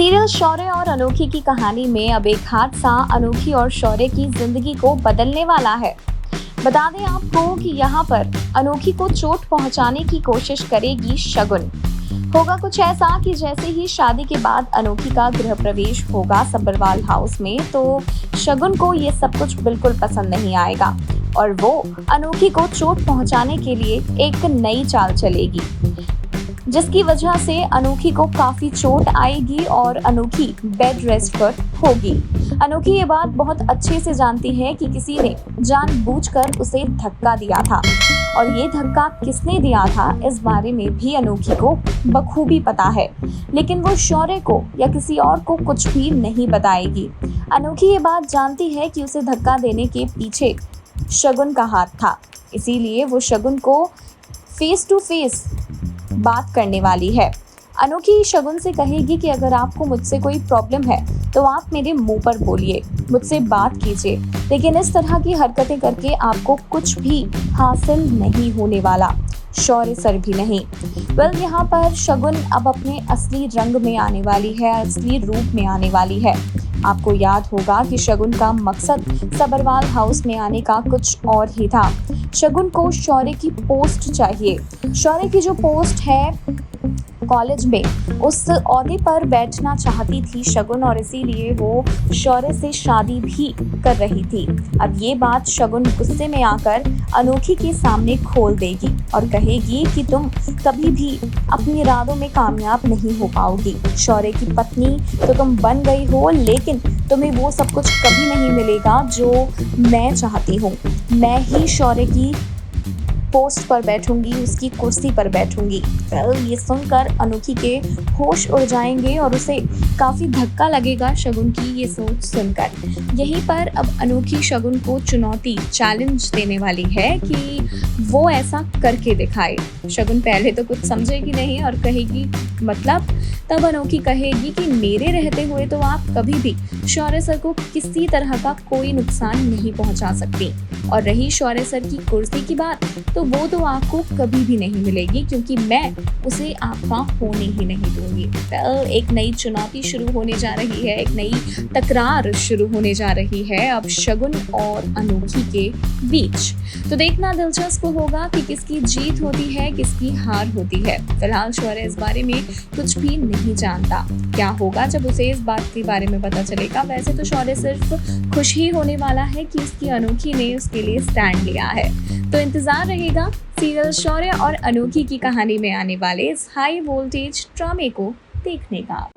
Serial शौर्य और अनोखी की कहानी में अब एक हादसा अनोखी और शौर्य की जिंदगी को बदलने वाला है। बता दें आपको कि यहाँ पर अनोखी को चोट पहुंचाने की कोशिश करेगी शगुन। होगा कुछ ऐसा कि जैसे ही शादी के बाद अनोखी का गृह प्रवेश होगा सब्बरवाल हाउस में, तो शगुन को ये सब कुछ बिल्कुल पसंद नहीं आएगा और वो अनोखी को चोट पहुंचाने के लिए एक नई चाल चलेगी, जिसकी वजह से अनोखी को काफी चोट आएगी और अनोखी बेड रेस्ट पर होगी। अनोखी ये बात बहुत अच्छे से जानती है कि किसी ने जानबूझकर उसे धक्का दिया था और ये धक्का किसने दिया था इस बारे में भी अनोखी को बखूबी पता है, लेकिन वो शौर्य को या किसी और को कुछ भी नहीं बताएगी। अनोखी ये बात जानती है कि उसे धक्का देने के पीछे शगुन का हाथ था, इसीलिए वो शगुन को फेस टू फेस बात करने वाली है। अनोखी शगुन से कहेगी कि अगर आपको मुझसे कोई प्रॉब्लम है तो आप मेरे मुंह पर बोलिए, मुझसे बात कीजिए, लेकिन इस तरह की हरकतें करके आपको कुछ भी हासिल नहीं होने वाला, शौर्य सर भी नहीं। यहाँ पर शगुन अब अपने असली रंग में आने वाली है, असली रूप में आने वाली है। आपको याद होगा कि शगुन का मकसद सब्बरवाल हाउस में आने का कुछ और ही था। शगुन को शौर्य की पोस्ट चाहिए। शौर्य की जो पोस्ट है कॉलेज में, उस ओहदे पर बैठना चाहती थी शगुन और इसीलिए वो शौर्य से शादी भी कर रही थी। अब ये बात शगुन गुस्से में आकर अनोखी के सामने खोल देगी और कहेगी कि तुम कभी भी अपने इरादों में कामयाब नहीं हो पाओगी। शौर्य की पत्नी तो तुम बन गई हो, लेकिन तुम्हें वो सब कुछ कभी नहीं मिलेगा जो मैं चाहती हूँ। मैं ही शौर्य की पोस्ट पर बैठूंगी, उसकी कुर्सी पर बैठूंगी। ये सुनकर अनोखी के होश उड़ जाएंगे और उसे काफी धक्का लगेगा शगुन की ये सोच सुनकर। यहीं पर अब अनोखी शगुन को चुनौती, चैलेंज देने वाली है कि वो ऐसा करके दिखाए। शगुन पहले तो कुछ समझेगी नहीं और कहेगी मतलब, तब अनोखी कहेगी कि मेरे रहते हुए तो आप कभी भी शौर्य सर को किसी तरह का कोई नुकसान नहीं पहुंचा सकती, और रही शौर्य सर की कुर्सी की बात, तो वो तो आपको कभी भी नहीं मिलेगी क्योंकि मैं उसे आपका होने ही नहीं दूंगी। एक नई चुनौती शुरू होने जा रही है, एक नई तकरार शुरू होने जा रही है अब शगुन और अनोखी के बीच। तो देखना दिलचस्प होगा कि किसकी जीत होती है, किसकी हार होती है। फिलहाल शौर्य इस बारे में कुछ भी नहीं जानता। क्या होगा जब उसे इस बात के बारे में पता चलेगा? वैसे तो शौर्य सिर्फ खुश ही होने वाला है कि उसकी अनोखी ने उसके लिए स्टैंड लिया है। तो इंतजार रहेगा सीरियल शौर्य और अनोखी की कहानी में आने वाले इस हाई वोल्टेज ड्रामे को देखने का।